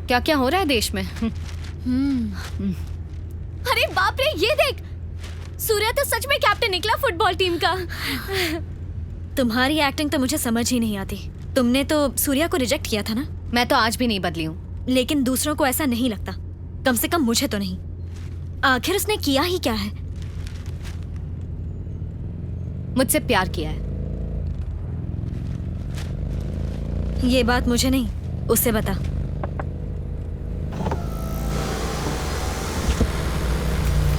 क्या क्या हो रहा है देश में। अरे बाप रे, ये देख, सूर्या तो सच में कैप्टन निकला फुटबॉल टीम का। तुम्हारी एक्टिंग तो मुझे समझ ही नहीं आती। तुमने तो सूर्या को रिजेक्ट किया था ना? मैं तो आज भी नहीं बदली हूँ। लेकिन दूसरों को ऐसा नहीं लगता, कम से कम मुझे तो नहीं। आखिर उसने किया ही क्या है? मुझसे प्यार किया है। ये बात मुझे नहीं, उससे बता।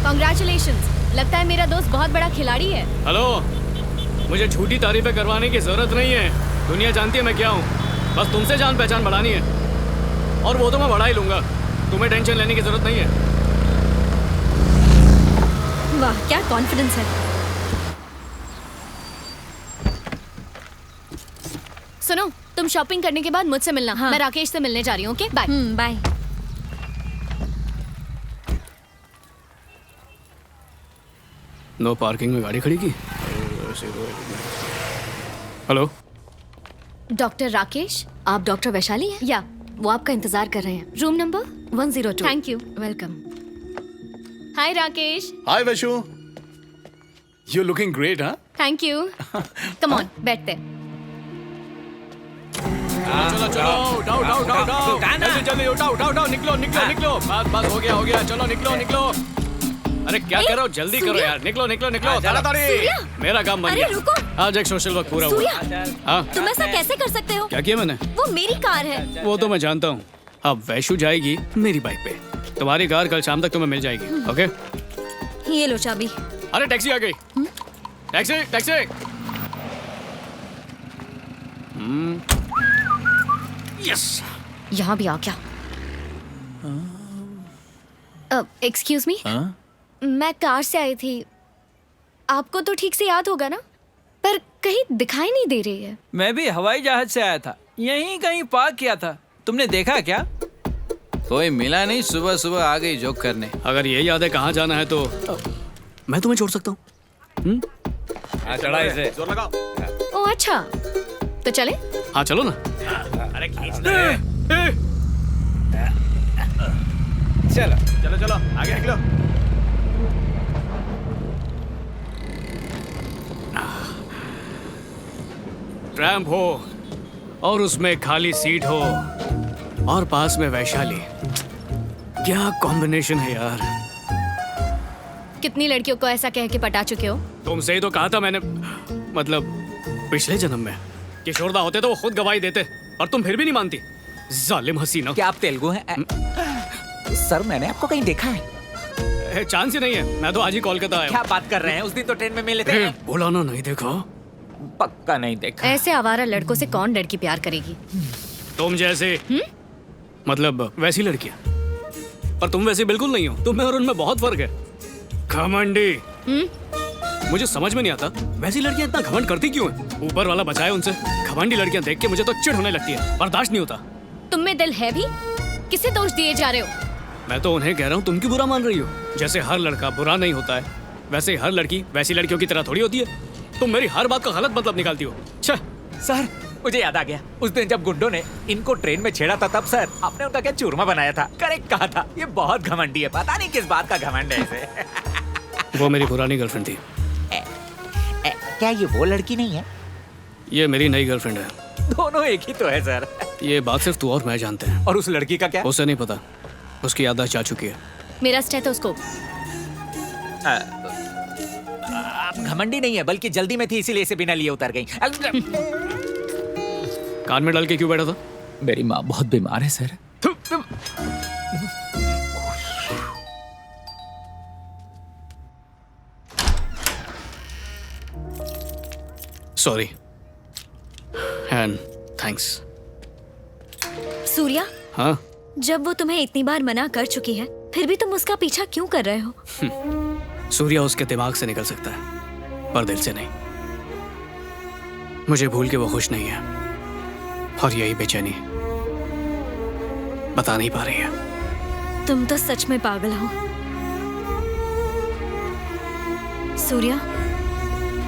Congratulations, लगता है मेरा दोस्त बहुत बड़ा खिलाड़ी है। हेलो, मुझे झूठी तारीफें करवाने की जरूरत नहीं है। दुनिया जानती है मैं क्या हूँ। बस तुमसे जान पहचान बढ़ानी है, और वो तो मैं बढ़ा ही लूंगा। तुम्हें टेंशन लेने की जरूरत नहीं है। वाह, क्या कॉन्फिडेंस है। सुनो, तुम शॉपिंग करने के बाद मुझसे मिलना। हाँ। मैं राकेश से मिलने जा रही हूँ। Okay, bye. Bye. No parking में गाड़ी खड़ी की। हेलो, डॉक्टर राकेश, आप डॉक्टर वैशाली हैं? या वो आपका इंतजार कर रहे हैं। Room number 102। Thank you. Welcome. Hi Rakesh. Hi Vaishu, you looking great. हाँ, थैंक यू। कम ऑन, बैठते हैं। चलो चलो, उठाओ उठाओ उठाओ उठाओ, जल्दी जल्दी उठाओ उठाओ उठाओ, निकलो निकलो निकलो। बस हो गया, चलो निकलो निकलो। अरे क्या करो, जल्दी करो यार, निकलो निकलो निकलो, ताड़ाताड़ी। मेरा काम बन अरे गया। रुको। आज एक सोशल वर्क पूरा सूर्या, हुआ। हाँ, तुम ऐसा कैसे कर सकते हो? क्या किया मैंने? वो मेरी कार है। वो तो मैं जानता हूँ। अब वैशु जाएगी मेरी बाइक पे। तुम्हारी कार कल शाम तक तुम्हें मिल जाएगी। ओके? ये लो चाबी। अरे टैक्सी आ गई। Taxi taxi. यस, यहाँ भी आ क्या? एक्सक्यूज मी, मैं कार से आई थी। आपको तो ठीक से याद होगा ना? पर कहीं दिखाई नहीं दे रही है। मैं भी हवाई जहाज से आया था, यहीं कहीं पार्क किया था। तुमने देखा क्या? कोई मिला नहीं, सुबह सुबह आ गई जोक करने। अगर ये याद है कहाँ जाना है तो मैं तुम्हें छोड़ सकता हूँ। चढ़ा इसे, जोर लगाओ। ओह अच्छा, तो चले? हाँ चलो ना। अरे खींचना है। चलो चलो चलो, आगे निकलो। ट्रैम्प हो और उसमें खाली सीट हो और पास में वैशाली। क्या कॉम्बिनेशन है यार। कितनी लड़कियों को ऐसा कह के पटा चुके हो? तुमसे ही तो कहा था मैंने, मतलब पिछले जन्म में। किशोरदा होते तो वो खुद गवाही देते, और तुम फिर भी नहीं मानती। जालिम हसीना। क्या आप तेलुगु हैं? सर, मैंने आपको कहीं देखा है। चांस ही नहीं है, मैं तो आज ही कोलकाता आया क्या बात कर रहे हैं? उस दिन तो ट्रेन में मिले थे। हूँ। बोला ना, नहीं देखा। पक्का नहीं देखा। ऐसे आवारा लड़कों से कौन लड़की प्यार करेगी? तुम जैसे मतलब वैसी लड़कियां। पर तुम वैसी बिल्कुल नहीं हो। तुम में और उनमें बहुत फर्क है। घमंडी। मुझे समझ में नहीं आता वैसी लड़कियां इतना घमंड करती क्यों हैं? ऊपर वाला बचाए उनसे। घमंडी लड़कियां देख के मुझे तो चिढ़ होने लगती है, बर्दाश्त नहीं होता। तुम में दिल है भी? किसे दोष दिए जा रहे हो? मैं तो उन्हें कह रहा हूँ, तुम क्यों बुरा मान रही हो? जैसे हर लड़का बुरा नहीं होता है, वैसे ही हर लड़की वैसी लड़कियों की तरह थोड़ी होती है। तुम मेरी हर बात का गलत मतलब निकालती हो। सर, मुझे याद आ गया, उस दिन जब गुंडों ने इनको ट्रेन में छेड़ा था, तब सर आपने उनका क्या चूरमा बनाया था। करेक्ट कहा था। ये बहुत घमंडी है, पता नहीं किस बात का घमंड है इसे। वो मेरी पुरानी गर्लफ्रेंड थी। क्या ये वो लड़की नहीं है? ये मेरी नई गर्लफ्रेंड है। दोनों एक ही तो है सर। ये बात सिर्फ तू और मैं जानते हैं। और उस लड़की का क्या? उसे नहीं पता, उसकी याददाश्त जा चुकी है। मेरा स्टेथोस्कोप। आप घमंडी नहीं है, बल्कि जल्दी में थी, इसीलिए इसे बिना लिए उतर गई। कान में डाल के क्यों बैठा था? मेरी माँ बहुत बीमार है sir. Sorry and thanks. Surya, हाँ, जब वो तुम्हें इतनी बार मना कर चुकी है, फिर भी तुम उसका पीछा क्यों कर रहे हो? सूर्या उसके दिमाग से निकल सकता है, पर दिल से नहीं। मुझे भूल के वो खुश नहीं है, और यही बेचैनी बता नहीं पा रही है। तुम तो सच में पागल हो। सूर्या,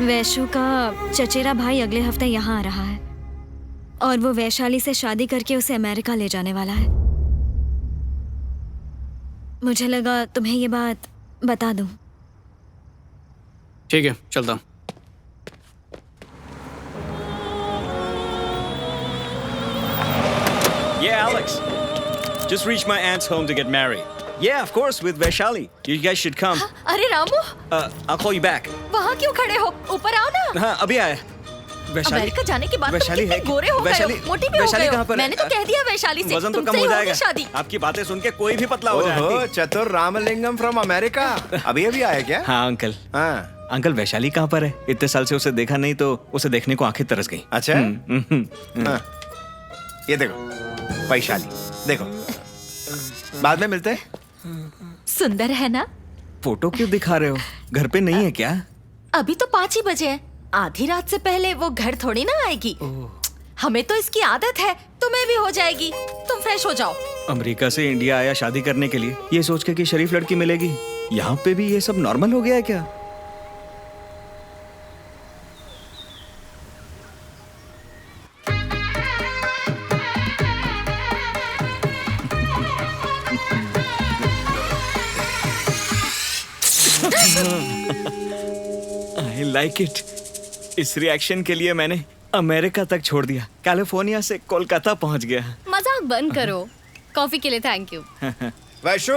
वैशु का चचेरा भाई अगले हफ्ते यहाँ आ रहा है और वो वैशाली से शादी करके उसे अमेरिका ले जाने वाला है। मुझे लगा तुम्हें ये बात बता दूं। ठीक है, चलता हूँ। Yeah, Alex. Just reached my aunt's home to get married. Yeah, of course, with Vaishali. You guys should come. अरे Ramu, I'll call you back. वहाँ क्यों खड़े हो? ऊपर आओ ना। हाँ, अभी आया। वैशाली। अमेरिका जाने के बाद तुम वैशाली कितने है। गोरे हो गए वैशाली, हो, मोटी भी हो वैशाली गए कहाँ हो। पर है? मैंने तो कह दिया वैशाली से, वजन तो तुमसे कम ही हो होगी जाएगा। शादी। आपकी बातें सुन के कोई भी पतला हो ओहो, जाएगा। चतुर रामलिंगम फ्रॉम अमेरिका। अभी अभी आया क्या? हाँ अंकल। हाँ। अंकल वैशाली कहाँ पर है? इतने साल से उसे देखा नहीं तो उसे देखने को आंखें तरस गई। अच्छा। हाँ। ये देखो वैशाली, देखो बाद में मिलते हैं। सुंदर है ना? फोटो क्यों दिखा रहे हो? घर पे नहीं है क्या? अभी तो 5 ही बजे हैं। आधी रात से पहले वो घर थोड़ी ना आएगी। हमें तो इसकी आदत है, तुम्हें भी हो जाएगी। तुम फ्रेश हो जाओ। अमेरिका से इंडिया आया शादी करने के लिए, ये सोच के कि शरीफ लड़की मिलेगी। यहाँ पे भी ये सब नॉर्मल हो गया है क्या? I like it. इस रिएक्शन के लिए मैंने अमेरिका तक छोड़ दिया, कैलिफोर्निया से कोलकाता पहुंच गया। मजाक बंद करो। कॉफी के लिए thank you. Vaishu,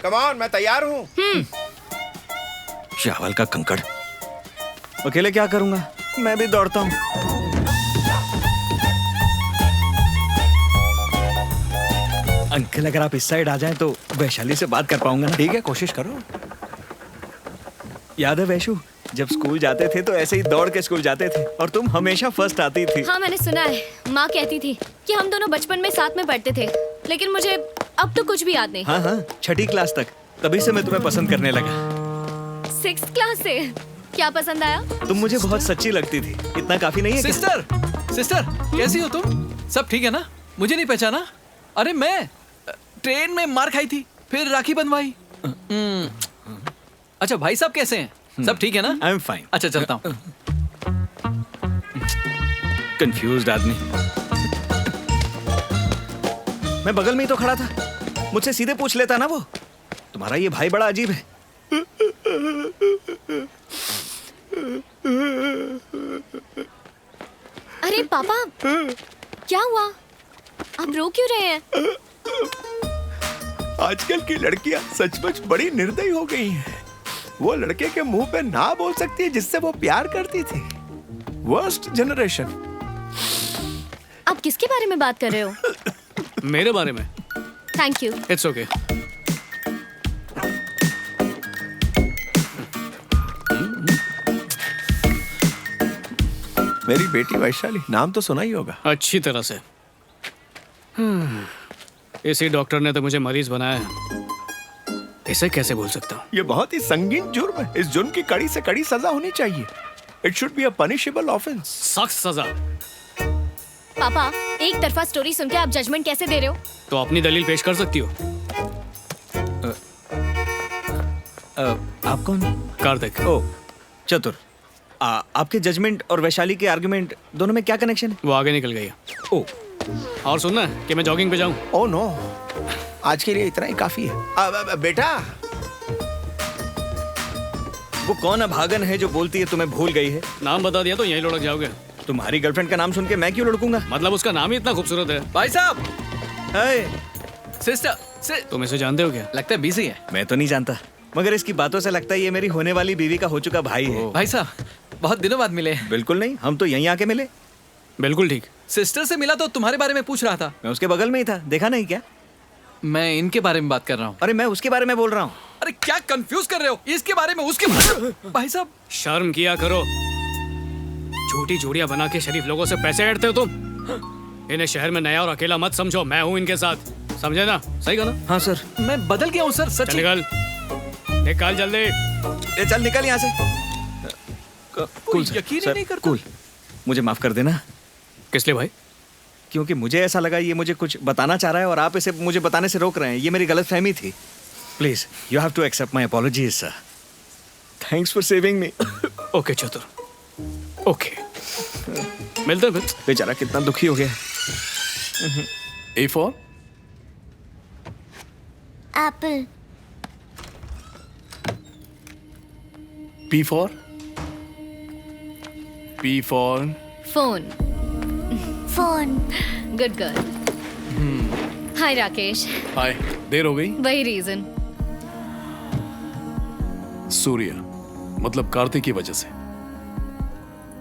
come on, मैं तैयार हूँ। चावल का कंकड़। अकेले क्या करूंगा? मैं भी दौड़ता हूँ। अंकल अगर आप इस साइड आ जाएं तो वैशाली से बात कर पाऊंगा ना? ठीक है, कोशिश करो। याद है वैशु, जब स्कूल जाते थे तो ऐसे ही दौड़ के स्कूल जाते थे और तुम हमेशा फर्स्ट आती थी। हाँ मैंने सुना है, माँ कहती थी कि हम दोनों बचपन में साथ में पढ़ते थे, लेकिन मुझे अब तो कुछ भी याद नहीं। हाँ हाँ, 6ठी क्लास तक। तभी से मैं तुम्हें पसंद करने लगा। 6th क्लास से? क्या पसंद आया? तुम मुझे बहुत सच्ची लगती थी। इतना काफी नहीं है क्या? सिस्टर कैसी हो तुम? सब ठीक है ना? मुझे नहीं पहचाना? अरे मैं ट्रेन में मार खाई थी, फिर राखी बंधवाई। अच्छा भाई साहब कैसे हैं? सब ठीक है ना? I am fine. अच्छा चलता हूँ। कंफ्यूज्ड आदमी। मैं बगल में ही तो खड़ा था, मुझसे सीधे पूछ लेता ना वो। तुम्हारा ये भाई बड़ा अजीब है। अरे पापा, क्या हुआ? आप रो क्यों रहे हैं? आजकल की लड़कियां सचमुच बड़ी निर्दयी हो गई हैं। वो लड़के के मुंह पे ना बोल सकती है जिससे वो प्यार करती थी। Worst generation. आप किसके बारे में बात कर रहे हो? मेरे बारे में? Thank you. It's okay. मेरी बेटी वैशाली, नाम तो सुना ही होगा। अच्छी तरह से। इसी डॉक्टर ने तो मुझे मरीज बनाया है। इसे कैसे भूल सकता हूँ? ये बहुत ही संगीन जुर्म है। इस जुर्म की कड़ी से कड़ी सजा होनी चाहिए। It should be a punishable offence. सख्त सजा। पापा, एक तरफा स्टोरी सुन के आप जजमेंट कैसे दे रहे हो? तो अपनी दलील पेश कर सकती हो। आप कौन? कार्तिक। ओ चतुर। आपके जजमेंट और वैशाली के आर्गुमेंट दोनों में क्या कनेक्शन है? वो आगे निकल गई है। ओ और सुनना है कि मैं जॉगिंग पे जाऊं? ओह नो, आज के लिए इतना ही काफी है। बेटा, वो कौन अभागन है जो बोलती है तुम्हें भूल गई है? नाम बता दिया तो यहीं लुढ़क जाओगे। तुम्हारी गर्लफ्रेंड का नाम सुन के मैं क्यों लड़कूंगा? मतलब उसका नाम ही इतना खूबसूरत है। भाई साहब, सिस्टर से तुम इसे जानते हो क्या? लगता है बिजी है। मैं तो नहीं जानता, मगर इसकी बातों से लगता है ये मेरी होने वाली बीवी का हो चुका भाई है। भाई साहब, बहुत दिनों बाद मिले। बिल्कुल नहीं, हम तो यहीं आके मिले। बिल्कुल ठीक। सिस्टर से मिला तो तुम्हारे बारे में पूछ रहा था। मैं उसके बगल में ही था, देखा नहीं क्या? मैं इनके बारे में बात कर रहा हूँ। अरे मैं उसके बारे में बोल रहा हूँ। अरे क्या कंफ्यूज कर रहे हो? इसके बारे में, उसके बारे में। भाई साहब, शर्म किया करो। झूठी जोड़ियां बना के शरीफ लोगों से पैसे ऐंठते हो तुम। इन्हें शहर में नया और अकेला मत समझो, मैं हूँ इनके साथ। समझे ना? सही कहा ना? हाँ सर। मैं बदल गया हूँ सर, सच। चल निकल, निकल जल्दी। ए चल निकल यहाँ से। कोई यकीन ही नहीं करता। कूल, मुझे माफ कर देना। किस लिए भाई? क्योंकि मुझे ऐसा लगा ये मुझे कुछ बताना चाह रहा है और आप इसे मुझे बताने से रोक रहे हैं। ये मेरी गलतफहमी थी। Please you have to accept my apologies sir. Thanks for saving me. Okay Chatur, okay. मिलते हैं फिर। बेचारा कितना दुखी हो गया। A for Apple. P for phone. Good girl. Hi Rakesh. Hi. देर हो गई. वही रीजन. सूर्य मतलब कार्तिक की वजह से.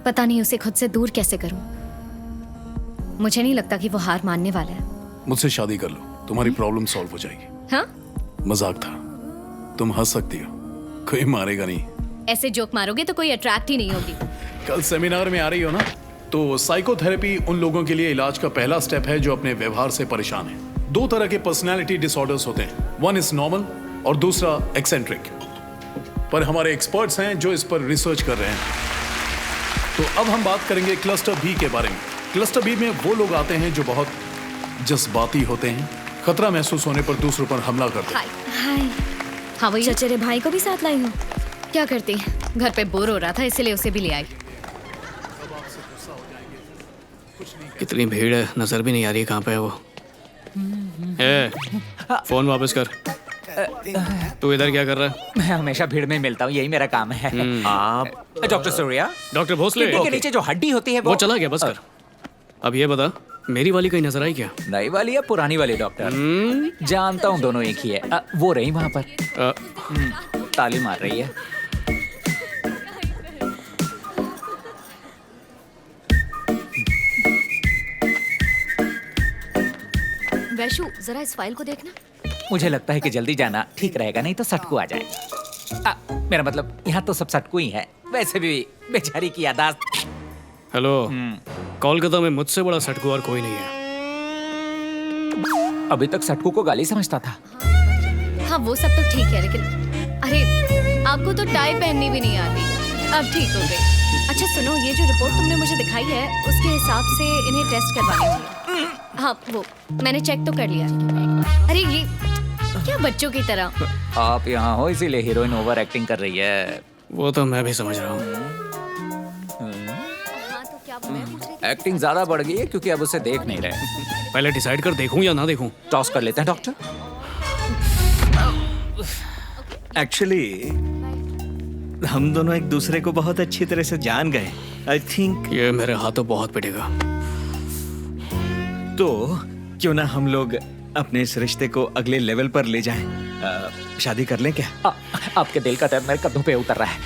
पता नहीं उसे खुद से दूर कैसे करूं. मुझे नहीं लगता कि वो हार मानने वाला है. मुझसे शादी कर लो, तुम्हारी प्रॉब्लम सॉल्व हो जाएगी. हाँ, मजाक था. तुम हंस सकती हो, कोई मारेगा नहीं. ऐसे जोक मारोगे तो कोई अट्रैक्ट ही नहीं होगी. कल सेमिनार में आ रही हो ना, तो साइकोथेरेपी उन लोगों के लिए इलाज का पहला स्टेप है जो अपने व्यवहार से परेशान है. 2 तरह के पर्सनालिटी डिसऑर्डर्स होते हैं. वन इज नॉर्मल और दूसरा एक्सेंट्रिक. पर हमारे एक्सपर्ट्स हैं जो इस पर रिसर्च कर रहे हैं. तो अब हम बात करेंगे क्लस्टर बी के बारे में. क्लस्टर बी में वो लोग आते हैं जो बहुत जज्बाती होते हैं, खतरा महसूस होने पर दूसरों पर हमला करते हैं. हाय. हाँ वही. चचेरे भाई को भी साथ लाई हूँ. क्या करती. घर पे बोर हो रहा था इसलिए उसे भी ले आई. कितनी भीड़ है, नजर भी नहीं आ रही कहाँ पे है वो. फोन वापस कर. तू इधर क्या कर रहा है? मैं हमेशा भीड़ में मिलता हूँ, यही मेरा काम है. आप doctor Surya, doctor Bhosle. Kidney के नीचे जो हड्डी होती है वो चला गया, बस कर. अब ये बता, मेरी वाली कहीं नजर आई क्या? नई वाली या पुरानी वाली डॉक्टर? जानता हूँ दोनों एक ही है. वो रही वहाँ पर, ताली मार रही है. वैशु जरा इस फाइल को देखना. मुझे लगता है कि जल्दी जाना ठीक रहेगा, नहीं तो सटकू आ जाएगा. मेरा मतलब यहाँ तो सब सटकू ही है. वैसे भी बेचारी की यादाश्त. हेलो, कोलकाता में मुझसे बड़ा सटकू और कोई नहीं है. अभी तक सटकू को गाली समझता था. हाँ वो सब तो ठीक है, लेकिन अरे आपको तो टाई पहननी भी नहीं आती. अब ठीक हो गई. अच्छा सुनो, ये जो रिपोर्ट तुमने मुझे दिखाई है उसके हिसाब से इन्हें टेस्ट करवाने होंगे. हाँ वो मैंने चेक तो कर लिया. अरे ये क्या बच्चों की तरह. आप यहाँ हो इसीलिए हीरोइन ओवर एक्टिंग कर रही है. वो तो मैं भी समझ रहा हूँ. हाँ तो क्या मैं पूछ रही थी. एक्टिंग ज्यादा बढ़ गई है क्योंकि अब उसे देख नहीं रहे. पहले डिसाइड कर, देखूं या ना देखूं. टॉस कर लेते हैं डॉक्टर. एक्चुअली हम दोनों एक दूसरे को बहुत अच्छी तरह से जान गए. आई थिंक ये मेरे हाथों बहुत पिटेगा. तो क्यों ना हम लोग अपने इस रिश्ते को अगले लेवल पर ले जाएं. शादी कर लें क्या? आपके दिल का दर्द मेरे कदों पे उतर रहा है.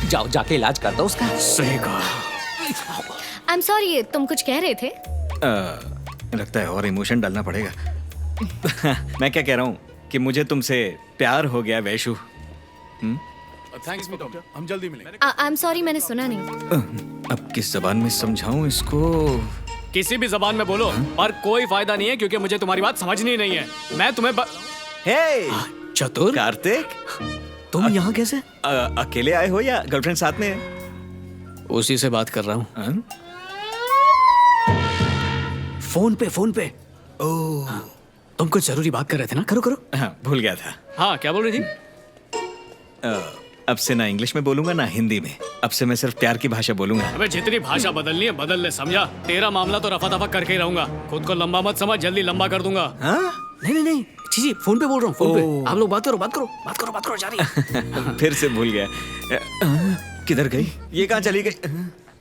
जाओ जाके इलाज कर दो उसका. सही कहा. आई एम सॉरी, तुम कुछ कह रहे थे. लगता है और इमोशन डालना पड़ेगा. मैं क्या कह रहा हूँ कि मुझे तुमसे प्यार हो गया वैशु. थैंक्स डॉक्टर, हम जल्दी मिलेंगे. आई एम सॉरी, मैंने सुना नहीं. अब किस जबान में समझाऊं इसको? किसी भी जबान में बोलो, पर कोई फायदा नहीं है क्योंकि मुझे तुम्हारी बात समझनी नहीं है. मैं तुम्हें हे चतुर, कार्तिक, तुम यहाँ कैसे? अकेले आए हो या गर्लफ्रेंड साथ में है? उसी से बात कर रहा हूँ. हाँ? फोन पे. ओह, तुम कुछ जरूरी बात कर रहे थे ना? करो. हाँ, भूल गया था. हाँ, क्या बोल रही थी? अब से ना इंग्लिश में बोलूंगा ना हिंदी में. अब से मैं सिर्फ प्यार की भाषा बोलूंगा. अबे जितनी भाषा बदलनी है बदल ले, समझा? तेरा मामला तो रफा दफा करके ही रहूंगा. खुद को लंबा मत समझ, जल्दी लंबा कर दूंगा. हाँ? नहीं, जी फोन पे बोल रहा हूँ. फोन पे आप लोग बात करो जारी. फिर से भूल गया. किधर गई? ये कहाँ चली गई?